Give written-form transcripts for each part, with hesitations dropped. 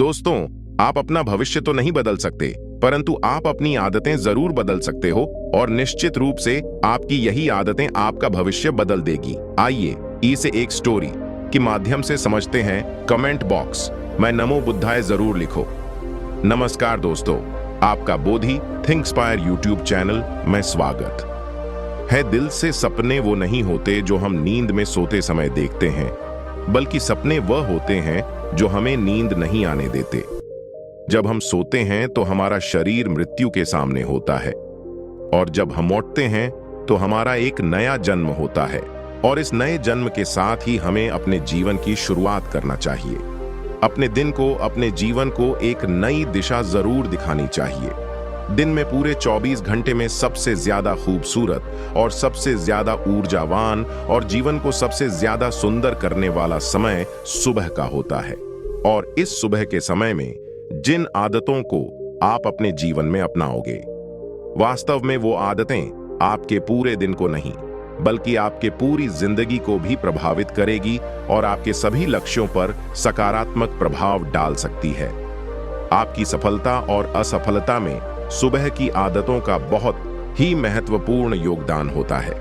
दोस्तों, आप अपना भविष्य तो नहीं बदल सकते, परंतु आप अपनी आदतें जरूर बदल सकते हो और निश्चित रूप से आपकी यही आदतें आपका भविष्य बदल देगी। आइए इसे एक स्टोरी के माध्यम से समझते हैं। कमेंट बॉक्स में नमो बुद्धाय जरूर लिखो। नमस्कार दोस्तों, आपका बोधि थिंकस्पायर यूट्यूब चैनल में स्वागत है। दिल से सपने वो नहीं होते जो हम नींद में सोते समय देखते हैं, बल्कि सपने वह होते हैं जो हमें नींद नहीं आने देते। जब हम सोते हैं तो हमारा शरीर मृत्यु के सामने होता है, और जब हम उठते हैं तो हमारा एक नया जन्म होता है। और इस नए जन्म के साथ ही हमें अपने जीवन की शुरुआत करना चाहिए। अपने दिन को, अपने जीवन को एक नई दिशा जरूर दिखानी चाहिए। दिन में पूरे 24 घंटे में सबसे ज्यादा खूबसूरत और सबसे ज्यादा ऊर्जावान और जीवन को सबसे ज्यादा सुंदर करने वाला समय सुबह का होता है। और इस सुबह के समय में जिन आदतों को आप अपने जीवन में अपनाओगे, वास्तव में वो आदतें आपके पूरे दिन को नहीं, बल्कि आपके पूरी जिंदगी को भी प्रभावित करेगी और आपके सभी लक्ष्यों पर सकारात्मक प्रभाव डाल सकती है। आपकी सफलता और असफलता में सुबह की आदतों का बहुत ही महत्वपूर्ण योगदान होता है।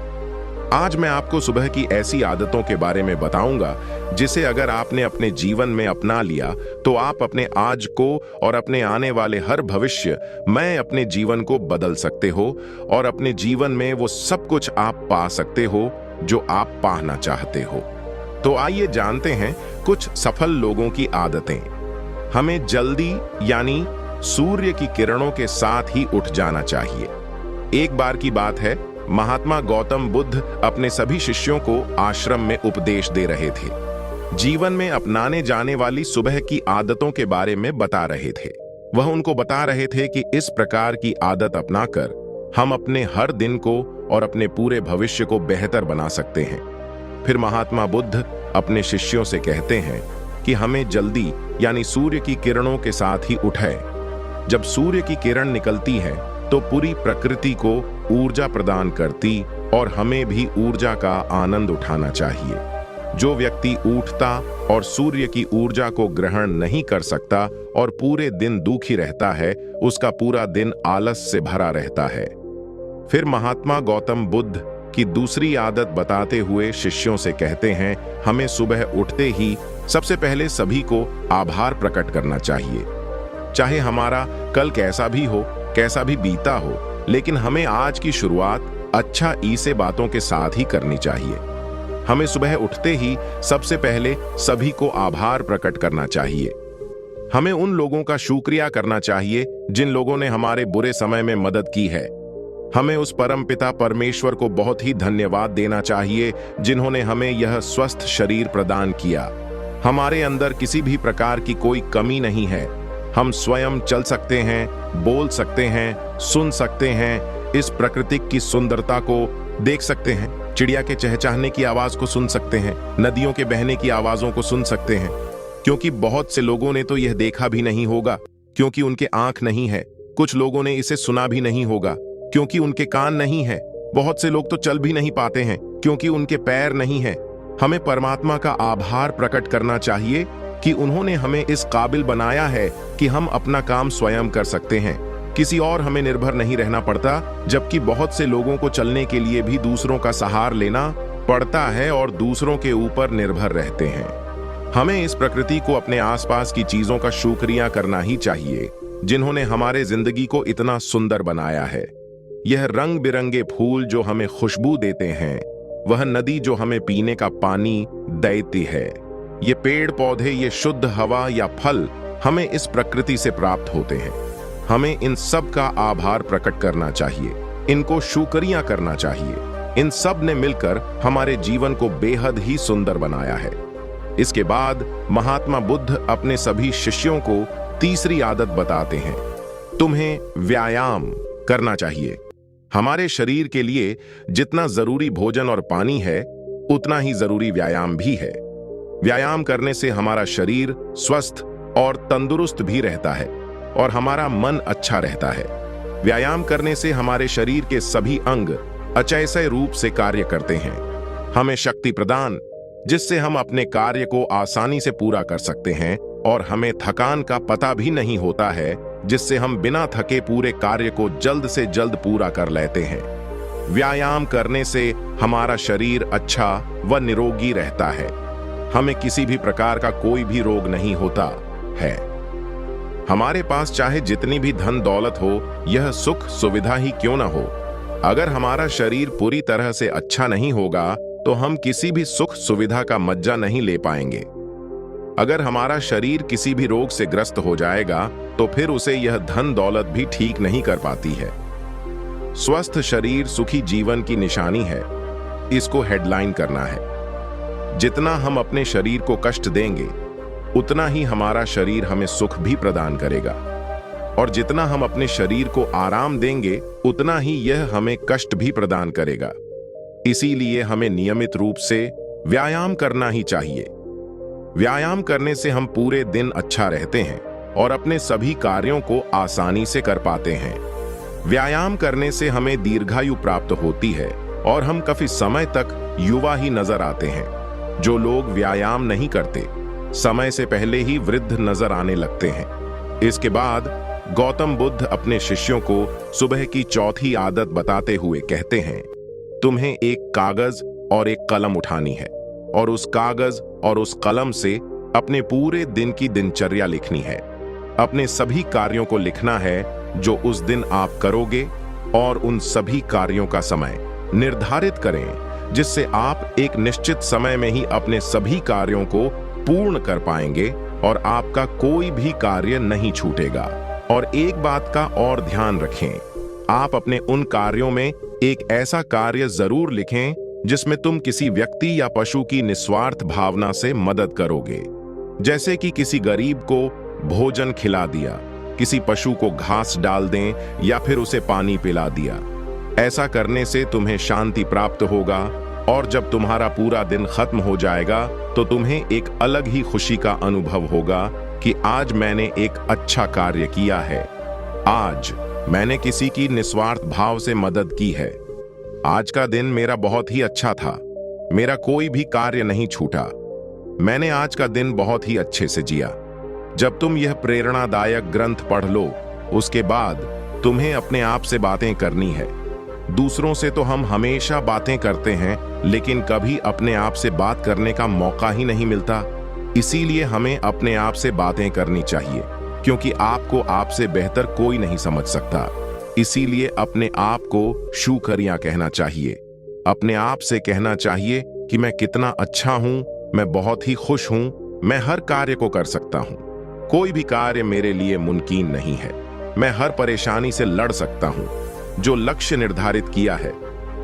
आज मैं आपको सुबह की ऐसी आदतों के बारे में बताऊंगा जिसे अगर आपने अपने जीवन में अपना लिया तो आप अपने आज को और अपने आने वाले हर भविष्य में अपने जीवन को बदल सकते हो और अपने जीवन में वो सब कुछ आप पा सकते हो जो आप पाना चाहते हो। तो आइए जानते हैं कुछ सफल लोगों की आदतें। हमें जल्दी यानी सूर्य की किरणों के साथ ही उठ जाना चाहिए। एक बार की बात है, महात्मा गौतम बुद्ध अपने सभी शिष्यों को आश्रम में उपदेश दे रहे थे। जीवन में अपनाने जाने वाली सुबह की आदतों के बारे में बता रहे थे। वह उनको बता रहे थे कि इस प्रकार की आदत अपनाकर हम अपने हर दिन को और अपने पूरे भविष्य को बेहतर बना सकते हैं। फिर महात्मा बुद्ध अपने शिष्यों से कहते हैं कि हमें जल्दी यानी सूर्य की किरणों के साथ ही उठें। जब सूर्य की किरण निकलती है तो पूरी प्रकृति को ऊर्जा प्रदान करती और हमें भी ऊर्जा का आनंद उठाना चाहिए। जो व्यक्ति उठता और सूर्य की ऊर्जा को ग्रहण नहीं कर सकता और पूरे दिन दुखी रहता है, उसका पूरा दिन आलस से भरा रहता है। फिर महात्मा गौतम बुद्ध की दूसरी आदत बताते हुए शिष्यों से कहते हैं, हमें सुबह उठते ही सबसे पहले सभी को आभार प्रकट करना चाहिए। चाहे हमारा कल कैसा भी हो, कैसा भी बीता हो, लेकिन हमें आज की शुरुआत अच्छा से बातों के साथ ही करनी चाहिए। हमें सुबह उठते ही सबसे पहले सभी को आभार प्रकट करना चाहिए। हमें उन लोगों का शुक्रिया करना चाहिए जिन लोगों ने हमारे बुरे समय में मदद की है। हमें उस परमपिता परमेश्वर को बहुत ही धन्यवाद देना चाहिए जिन्होंने हमें यह स्वस्थ शरीर प्रदान किया। हमारे अंदर किसी भी प्रकार की कोई कमी नहीं है। हम स्वयं चल सकते हैं, बोल सकते हैं, सुन सकते हैं, इस प्रकृति की सुंदरता को देख सकते हैं, चिड़िया के चहचहाने की आवाज को सुन सकते हैं, नदियों के बहने की आवाजों को सुन सकते हैं। क्योंकि बहुत से लोगों ने तो यह देखा भी नहीं होगा क्योंकि उनके आंख नहीं है। कुछ लोगों ने इसे सुना भी नहीं होगा क्योंकि उनके कान नहीं है। बहुत से लोग तो चल भी नहीं पाते हैं क्योंकि उनके पैर नहीं है। हमें परमात्मा का आभार प्रकट करना चाहिए कि उन्होंने हमें इस काबिल बनाया है कि हम अपना काम स्वयं कर सकते हैं। किसी और हमें निर्भर नहीं रहना पड़ता, जबकि बहुत से लोगों को चलने के लिए भी दूसरों का सहारा लेना पड़ता है और दूसरों के ऊपर निर्भर रहते हैं। हमें इस प्रकृति को, अपने आसपास की चीजों का शुक्रिया करना ही चाहिए जिन्होंने हमारे जिंदगी को इतना सुंदर बनाया है। यह रंग बिरंगे फूल जो हमें खुशबू देते हैं, वह नदी जो हमें पीने का पानी देती है, ये पेड़ पौधे, ये शुद्ध हवा या फल हमें इस प्रकृति से प्राप्त होते हैं। हमें इन सब का आभार प्रकट करना चाहिए, इनको शुक्रिया करना चाहिए। इन सब ने मिलकर हमारे जीवन को बेहद ही सुंदर बनाया है। इसके बाद महात्मा बुद्ध अपने सभी शिष्यों को तीसरी आदत बताते हैं, तुम्हें व्यायाम करना चाहिए। हमारे शरीर के लिए जितना जरूरी भोजन और पानी है, उतना ही जरूरी व्यायाम भी है। व्यायाम करने से हमारा शरीर स्वस्थ और तंदुरुस्त भी रहता है और हमारा मन अच्छा रहता है। व्यायाम करने से हमारे शरीर के सभी अंग अचेतन रूप से कार्य करते हैं। हमें शक्ति प्रदान, जिससे हम अपने कार्य को आसानी से पूरा कर सकते हैं और हमें थकान का पता भी नहीं होता है, जिससे हम बिना थके पूरे कार्य को जल्द से जल्द पूरा कर लेते हैं। व्यायाम करने से हमारा शरीर अच्छा व निरोगी रहता है। हमें किसी भी प्रकार का कोई भी रोग नहीं होता है। हमारे पास चाहे जितनी भी धन दौलत हो, यह सुख सुविधा ही क्यों ना हो, अगर हमारा शरीर पूरी तरह से अच्छा नहीं होगा तो हम किसी भी सुख सुविधा का मज्जा नहीं ले पाएंगे। अगर हमारा शरीर किसी भी रोग से ग्रस्त हो जाएगा तो फिर उसे यह धन दौलत भी ठीक नहीं कर पाती है। स्वस्थ शरीर सुखी जीवन की निशानी है, इसको हेडलाइन करना है। जितना हम अपने शरीर को कष्ट देंगे, उतना ही हमारा शरीर हमें सुख भी प्रदान करेगा, और जितना हम अपने शरीर को आराम देंगे, उतना ही यह हमें कष्ट भी प्रदान करेगा। इसीलिए हमें नियमित रूप से व्यायाम करना ही चाहिए। व्यायाम करने से हम पूरे दिन अच्छा रहते हैं और अपने सभी कार्यों को आसानी से कर पाते हैं। व्यायाम करने से हमें दीर्घायु प्राप्त होती है और हम काफी समय तक युवा ही नजर आते हैं। जो लोग व्यायाम नहीं करते, समय से पहले ही वृद्ध नजर आने लगते हैं। इसके बाद गौतम बुद्ध अपने शिष्यों को सुबह की चौथी आदत बताते हुए कहते हैं, तुम्हें एक कागज और एक कलम उठानी है और उस कागज और उस कलम से अपने पूरे दिन की दिनचर्या लिखनी है। अपने सभी कार्यों को लिखना है जो उस दिन आप करोगे, और उन सभी कार्यों का समय निर्धारित करें, जिससे आप एक निश्चित समय में ही अपने सभी कार्यों को पूर्ण कर पाएंगे और आपका कोई भी कार्य नहीं छूटेगा। और एक बात का और ध्यान रखें, आप अपने उन कार्यों में एक ऐसा कार्य जरूर लिखें जिसमें तुम किसी व्यक्ति या पशु की निस्वार्थ भावना से मदद करोगे। जैसे कि किसी गरीब को भोजन खिला दिया, किसी पशु को घास डाल दें या फिर उसे पानी पिला दिया। ऐसा करने से तुम्हें शांति प्राप्त होगा, और जब तुम्हारा पूरा दिन खत्म हो जाएगा तो तुम्हें एक अलग ही खुशी का अनुभव होगा कि आज मैंने एक अच्छा कार्य किया है, आज मैंने किसी की निस्वार्थ भाव से मदद की है, आज का दिन मेरा बहुत ही अच्छा था, मेरा कोई भी कार्य नहीं छूटा, मैंने आज का दिन बहुत ही अच्छे से जिया। जब तुम यह प्रेरणादायक ग्रंथ पढ़ लो, उसके बाद तुम्हें अपने आप से बातें करनी है। दूसरों से तो हम हमेशा बातें करते हैं, लेकिन कभी अपने आप से बात करने का मौका ही नहीं मिलता। इसीलिए हमें अपने आप से बातें करनी चाहिए, क्योंकि आपको आपसे बेहतर कोई नहीं समझ सकता। इसीलिए अपने आप को शुक्रिया कहना चाहिए। अपने आप से कहना चाहिए कि मैं कितना अच्छा हूं, मैं बहुत ही खुश हूं, मैं हर कार्य को कर सकता हूं, कोई भी कार्य मेरे लिए मुमकिन नहीं है, मैं हर परेशानी से लड़ सकता हूं, जो लक्ष्य निर्धारित किया है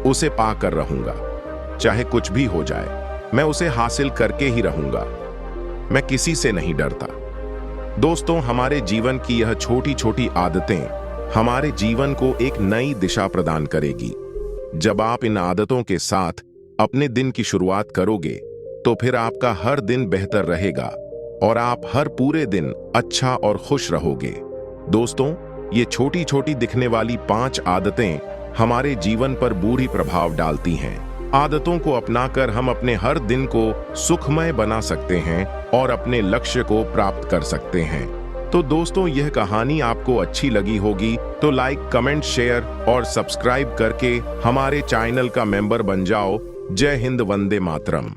उसे पाकर रहूंगा, चाहे कुछ भी हो जाए मैं उसे हासिल करके ही रहूंगा, मैं किसी से नहीं डरता। दोस्तों, हमारे जीवन की यह छोटी छोटी आदतें हमारे जीवन को एक नई दिशा प्रदान करेगी। जब आप इन आदतों के साथ अपने दिन की शुरुआत करोगे तो फिर आपका हर दिन बेहतर रहेगा और आप हर पूरे दिन अच्छा और खुश रहोगे। दोस्तों, ये छोटी छोटी दिखने वाली 5 आदतें हमारे जीवन पर बुरी प्रभाव डालती हैं। आदतों को अपनाकर हम अपने हर दिन को सुखमय बना सकते हैं और अपने लक्ष्य को प्राप्त कर सकते हैं। तो दोस्तों, यह कहानी आपको अच्छी लगी होगी तो लाइक, कमेंट, शेयर और सब्सक्राइब करके हमारे चैनल का मेंबर बन जाओ। जय हिंद, वंदे मातरम।